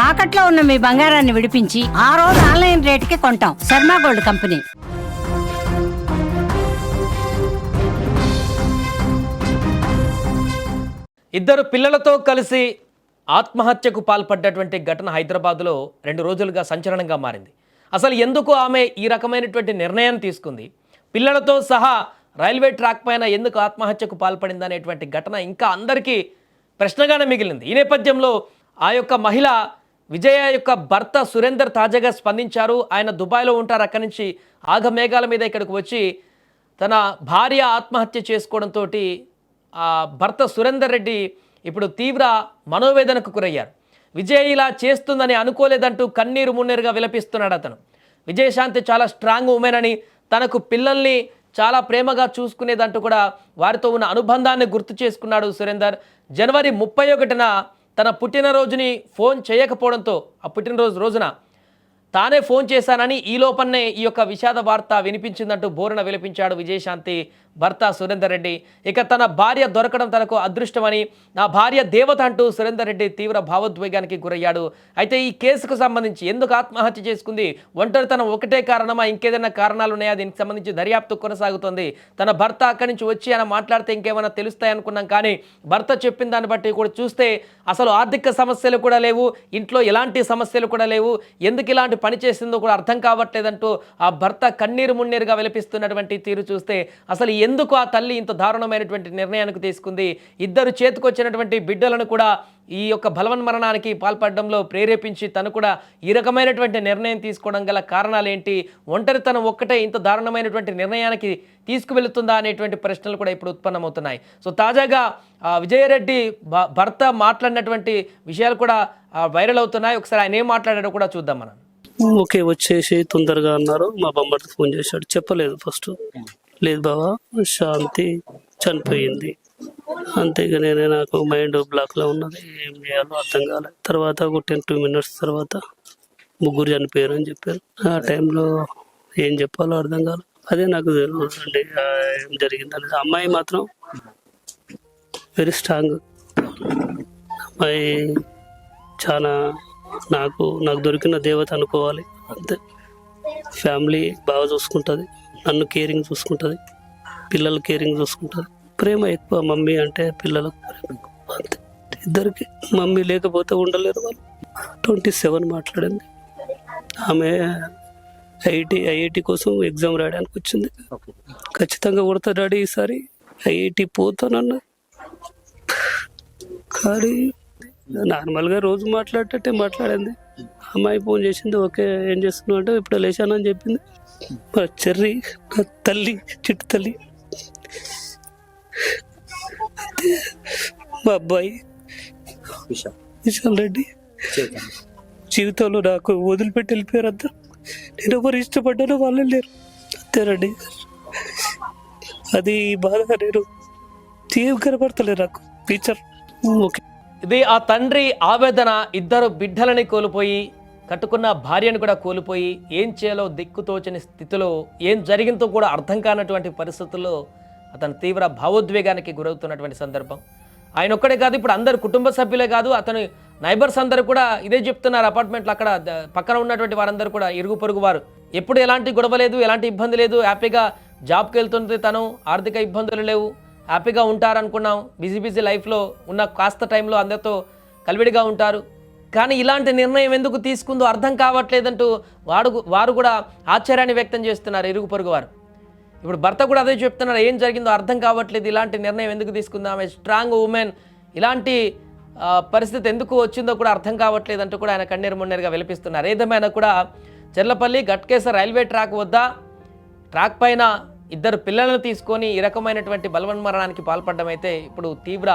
తాకట్లో ఉన్న మీ బంగారాన్ని విడిపించి ఆ రోజు ఆన్లైన్ రేటుకి కొంటాం. Sharma gold company. ఇద్దరు పిల్లలతో కలిసి ఆత్మహత్యకు పాల్పడ్డటువంటి ఘటన హైదరాబాద్లో 2 రోజులుగా సంచలనంగా మారింది. అసలు ఎందుకు ఆమె ఈ రకమైనటువంటి నిర్ణయం తీసుకుంది, పిల్లలతో సహా రైల్వే ట్రాక్ పైన ఎందుకు ఆత్మహత్యకు పాల్పడింది అనేటువంటి ఘటన ఇంకా అందరికీ ప్రశ్నగానే మిగిలింది. ఈ నేపథ్యంలో ఆ యొక్క మహిళ విజయ యొక్క భర్త సురేందర్ తాజాగా స్పందించారు. ఆయన దుబాయ్లో ఉంటారు. అక్కడి నుంచి ఆగమేఘాల మీద ఇక్కడికి వచ్చి తన భార్య ఆత్మహత్య చేసుకోవడంతో ఆ భర్త సురేందర్ రెడ్డి ఇప్పుడు తీవ్ర మనోవేదనకు గురయ్యారు. విజయ్ ఇలా చేస్తుందని అనుకోలేదంటూ కన్నీరు మున్నీరుగా విలపిస్తున్నాడు అతను. విజయశాంతి చాలా స్ట్రాంగ్ ఉమెన్ అని, తనకు పిల్లల్ని చాలా ప్రేమగా చూసుకునేదంటూ కూడా వారితో ఉన్న అనుబంధాన్ని గుర్తు చేసుకున్నాడు సురేందర్. జనవరి 31న తన పుట్టినరోజుని ఫోన్ చేయకపోవడంతో ఆ పుట్టినరోజు రోజున తానే ఫోన్ చేశానని ఈ లోపన్నే ఈ యొక్క విషాద వార్త వినిపించిందంటూ బోరున విలపించాడు విజయశాంతి భర్త సురేందర్ రెడ్డి. ఇక తన భార్య దొరకడం తనకు అదృష్టమని, నా భార్య దేవత అంటూ సురేందర్ రెడ్డి తీవ్ర భావోద్వేగానికి గురయ్యాడు. అయితే ఈ కేసుకు సంబంధించి ఎందుకు ఆత్మహత్య చేసుకుంది, ఒంటరితనం ఒకటే కారణమా, ఇంకేదైనా కారణాలు ఉన్నాయా, దీనికి సంబంధించి దర్యాప్తు కొనసాగుతుంది. తన భర్త అక్కడి నుంచి వచ్చి ఆయన మాట్లాడితే ఇంకేమైనా తెలుస్తాయి అనుకున్నాం, కానీ భర్త చెప్పిన దాన్ని బట్టి కూడా చూస్తే అసలు ఆర్థిక సమస్యలు కూడా లేవు, ఇంట్లో ఎలాంటి సమస్యలు కూడా లేవు, ఎందుకు ఇలాంటి పని చేసిందో కూడా అర్థం కావట్లేదంటూ ఆ భర్త కన్నీరు మున్నీరుగా విలపిస్తున్నటువంటి తీరు చూస్తే అసలు ఎందుకు ఆ తల్లి ఇంత దారుణమైనటువంటి నిర్ణయానికి తీసుకుంది, ఇద్దరు చేతికొచ్చినటువంటి బిడ్డలను కూడా ఈ యొక్క బలవన్మరణానికి పాల్పడడంలో ప్రేరేపించి తను కూడా ఈ రకమైనటువంటి నిర్ణయం తీసుకోవడం గల కారణాలు ఏంటి, ఒంటరితనం ఒక్కటే ఇంత దారుణమైనటువంటి నిర్ణయానికి తీసుకువెళుతుందా అనేటువంటి ప్రశ్నలు కూడా ఇప్పుడు ఉత్పన్నమవుతున్నాయి. సో తాజాగా విజయరెడ్డి భర్త మాట్లాడినటువంటి విషయాలు కూడా వైరల్ అవుతున్నాయి. ఒకసారి ఆయన ఏం మాట్లాడాడో కూడా చూద్దాం మనం. ఓకే వచ్చేసి తొందరగా అన్నారు. మా బొమ్మకి ఫోన్ చేశాడు, చెప్పలేదు ఫస్ట్. లేదు బావా శాంతి చనిపోయింది, అంతేగా నేనే, నాకు మైండ్ బ్లాక్లో ఉన్నది, ఏం చేయాలో అర్థం కాలేదు. తర్వాత ఒక 10-2 minutes తర్వాత ముగ్గురు చనిపోయారు అని చెప్పారు. ఆ టైంలో ఏం చెప్పాలో అర్థం కాలేదు. అదే నాకు అండి ఏం జరిగింది అనేది. అమ్మాయి మాత్రం వెరీ స్ట్రాంగ్ అమ్మాయి, చాలా నాకు దొరికిన దేవత అనుకోవాలి. అంతే, ఫ్యామిలీ బాగా చూసుకుంటుంది, నన్ను కేరింగ్ చూసుకుంటుంది, పిల్లలు కేరింగ్ చూసుకుంటుంది, ప్రేమ ఎక్కువ. మమ్మీ అంటే పిల్లలకు ప్రేమ ఎక్కువ, అంతే. ఇద్దరికి మమ్మీ లేకపోతే ఉండలేరు వాళ్ళు. 27 మాట్లాడింది. ఆమె ఐఐటి కోసం ఎగ్జామ్ రాయడానికి వచ్చింది. ఖచ్చితంగా కొడతా డాడీ ఈసారి ఐఐటి పోతానన్నా, కానీ నార్మల్గా రోజు మాట్లాడేటట్టే మాట్లాడింది. అమ్మాయి ఫోన్ చేసింది, ఓకే ఏం చేస్తున్నావు అంటే ఇప్పుడు లేచానని చెప్పింది. మా చెర్రి, నా తల్లి, చిట్టు తల్లి, మా అబ్బాయి విశాల్ రెడ్డి జీవితంలో నాకు వదిలిపెట్టి వెళ్ళిపోయారు అందరు. నేను ఎవరు ఇష్టపడ్డానో వాళ్ళు లేరు, అంతేనండి. అది బాధగా నేను ఏం కనపడతలేదు నాకు టీచర్. ఓకే, ఇది ఆ తండ్రి ఆవేదన. ఇద్దరు బిడ్డలని కోల్పోయి, కట్టుకున్న భార్యను కూడా కోల్పోయి, ఏం చేయాలో దిక్కుతోచని స్థితిలో, ఏం జరిగిందో కూడా అర్థం కానటువంటి పరిస్థితుల్లో అతను తీవ్ర భావోద్వేగానికి గురవుతున్నటువంటి సందర్భం. ఆయన ఒక్కడే కాదు, ఇప్పుడు అందరు కుటుంబ సభ్యులే కాదు, అతని నైబర్స్ అందరూ కూడా ఇదే చెప్తున్నారు. అపార్ట్మెంట్లు అక్కడ పక్కన ఉన్నటువంటి వారందరూ కూడా, ఇరుగు పొరుగు వారు, ఎప్పుడు ఎలాంటి గొడవ లేదు, ఎలాంటి ఇబ్బంది లేదు, హ్యాపీగా జాబ్కి వెళ్తుంది తను, ఆర్థిక ఇబ్బందులు లేవు, హ్యాపీగా ఉంటారనుకున్నాం. బిజీ లైఫ్లో ఉన్న కాస్త టైంలో అందరితో కలివిడిగా ఉంటారు. కానీ ఇలాంటి నిర్ణయం ఎందుకు తీసుకుందో అర్థం కావట్లేదంటూ వారు కూడా ఆశ్చర్యాన్ని వ్యక్తం చేస్తున్నారు ఇరుగు పొరుగు వారు. ఇప్పుడు భర్త కూడా అదే చెప్తున్నారు, ఏం జరిగిందో అర్థం కావట్లేదు, ఇలాంటి నిర్ణయం ఎందుకు తీసుకుందాం, ఆమె స్ట్రాంగ్ ఉమెన్, ఇలాంటి పరిస్థితి ఎందుకు వచ్చిందో కూడా అర్థం కావట్లేదు అంటూ కూడా ఆయన కన్నీరు మున్నీరుగా విలపిస్తున్నారు. ఏదేమైనా కూడా చెర్లపల్లి గట్కేసర్ రైల్వే ట్రాక్ వద్ద ట్రాక్ పైన ఇద్దరు పిల్లలను తీసుకొని ఈ రకమైనటువంటి బలవన్మరణానికి పాల్పడడం అయితే ఇప్పుడు తీవ్ర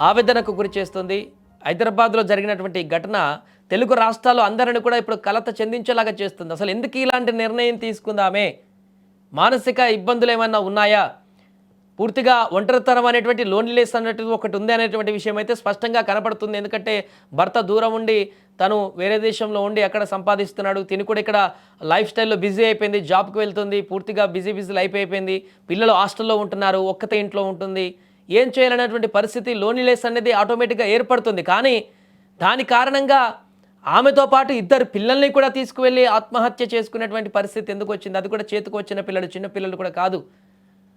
ఆవేదనకు గురి చేస్తుంది. హైదరాబాద్లో జరిగినటువంటి ఘటన తెలుగు రాష్ట్రాల్లో అందరిని కూడా ఇప్పుడు కలత చెందించేలాగా చేస్తుంది. అసలు ఎందుకు ఇలాంటి నిర్ణయం తీసుకుందామే, మానసిక ఇబ్బందులు ఏమైనా ఉన్నాయా, పూర్తిగా ఒంటరితనం అనేటువంటి లోన్లీనెస్ అనేటువంటి ఒకటి ఉంది అనేటువంటి విషయం అయితే స్పష్టంగా కనపడుతుంది. ఎందుకంటే భర్త దూరం ఉండి తను వేరే దేశంలో ఉండి అక్కడ సంపాదిస్తున్నాడు, తిని కూడా ఇక్కడ లైఫ్ స్టైల్లో బిజీ అయిపోయింది, జాబ్కి వెళ్తుంది, పూర్తిగా బిజీ లైఫ్ అయిపోయింది, పిల్లలు హాస్టల్లో ఉంటున్నారు, ఒక్కతే ఇంట్లో ఉంటుంది, ఏం చేయాలనేటువంటి పరిస్థితి, లోన్లీనెస్ అనేది ఆటోమేటిక్గా ఏర్పడుతుంది. కానీ దాని కారణంగా ఆమెతో పాటు ఇద్దరు పిల్లల్ని కూడా తీసుకువెళ్ళి ఆత్మహత్య చేసుకునేటువంటి పరిస్థితి ఎందుకు వచ్చింది? అది కూడా చేతికి వచ్చిన పిల్లలు, చిన్న పిల్లలు కూడా కాదు.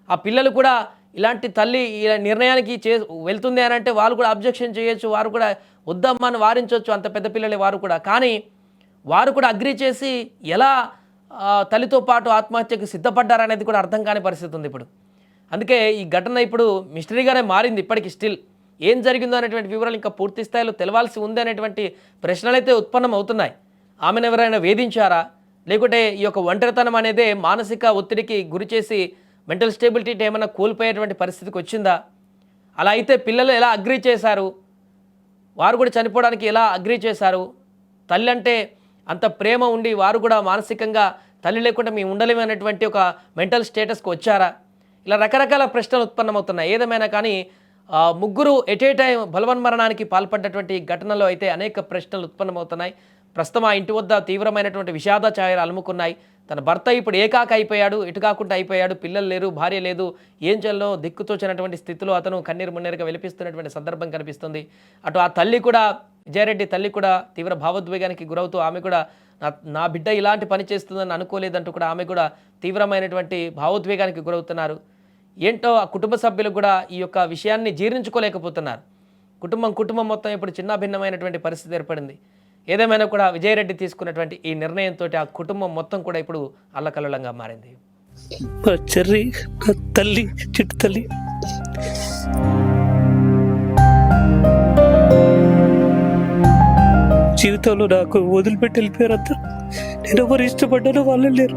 ఆ పిల్లలు కూడా ఇలాంటి తల్లి ఇలా నిర్ణయానికి వెళ్తుంది అని అంటే వాళ్ళు కూడా అబ్జెక్షన్ చేయొచ్చు, వారు కూడా వద్దమ్మా అని వారించవచ్చు, అంత పెద్ద పిల్లలే వారు కూడా. కానీ వారు కూడా అగ్రి చేసి ఎలా తల్లితో పాటు ఆత్మహత్యకు సిద్ధపడ్డారనేది కూడా అర్థం కాని పరిస్థితి ఉంది ఇప్పుడు. అందుకే ఈ ఘటన ఇప్పుడు మిస్టరీగానే మారింది. ఇప్పటికీ స్టిల్ ఏం జరిగిందో అనేటువంటి వివరాలు ఇంకా పూర్తి స్థాయిలో తెలవాల్సి ఉంది అనేటువంటి ప్రశ్నలైతే ఉత్పన్నం అవుతున్నాయి. ఆమెను ఎవరైనా వేధించారా, లేకుంటే ఈ యొక్క ఒంటరితనం అనేదే మానసిక ఒత్తిడికి గురి చేసి మెంటల్ స్టేబిలిటీ ఏమైనా కోల్పోయేటువంటి పరిస్థితికి వచ్చిందా? అలా అయితే పిల్లలు ఎలా అగ్రీ చేశారు, వారు కూడా చనిపోవడానికి ఎలా అగ్రీ చేశారు? తల్లి అంటే అంత ప్రేమ ఉండి వారు కూడా మానసికంగా తల్లి లేకుండా మేము ఉండలేము అనేటువంటి ఒక మెంటల్ స్టేటస్కి వచ్చారా? ఇలా రకరకాల ప్రశ్నలు ఉత్పన్నమవుతున్నాయి. ఏదేమైనా కానీ ముగ్గురు ఎట్ ఏ టైం బలవన్మరణానికి పాల్పడ్డటువంటి ఘటనలో అయితే అనేక ప్రశ్నలు ఉత్పన్నమవుతున్నాయి. ప్రస్తుతం ఆ ఇంటి వద్ద తీవ్రమైనటువంటి విషాద ఛాయలు అలుముకున్నాయి. తన భర్త ఇప్పుడు ఏకాక అయిపోయాడు, ఎటు కాకుండా అయిపోయాడు, పిల్లలు లేరు, భార్య లేదు, ఏం చేయాలో దిక్కుతోచినటువంటి స్థితిలో అతను కన్నీరు మున్నీరుగా విలిపిస్తున్నటువంటి సందర్భం కనిపిస్తుంది. అటు ఆ తల్లి కూడా, విజయారెడ్డి తల్లి కూడా తీవ్ర భావోద్వేగానికి గురవుతూ ఆమె కూడా నా బిడ్డ ఇలాంటి పని చేస్తుందని అనుకోలేదంటూ కూడా ఆమె కూడా తీవ్రమైనటువంటి భావోద్వేగానికి గురవుతున్నారు. ఏంటో ఆ కుటుంబ సభ్యులు కూడా ఈ యొక్క విషయాన్ని జీర్ణించుకోలేకపోతున్నారు. కుటుంబం మొత్తం ఇప్పుడు చిన్న భిన్నమైనటువంటి పరిస్థితి ఏర్పడింది. ఏదేమైనా కూడా విజయారెడ్డి తీసుకున్నటువంటి ఈ నిర్ణయంతో ఆ కుటుంబం మొత్తం కూడా ఇప్పుడు అల్లకల్లోలంగా మారింది. మా చెర్రి, నా తల్లి, చిట్టు తల్లి, జీవితంలో నాకు వదిలిపెట్టి వెళ్ళిపోయారు. అంతా నేను ఎవరు ఇష్టపడ్డానో వాళ్ళు లేరు.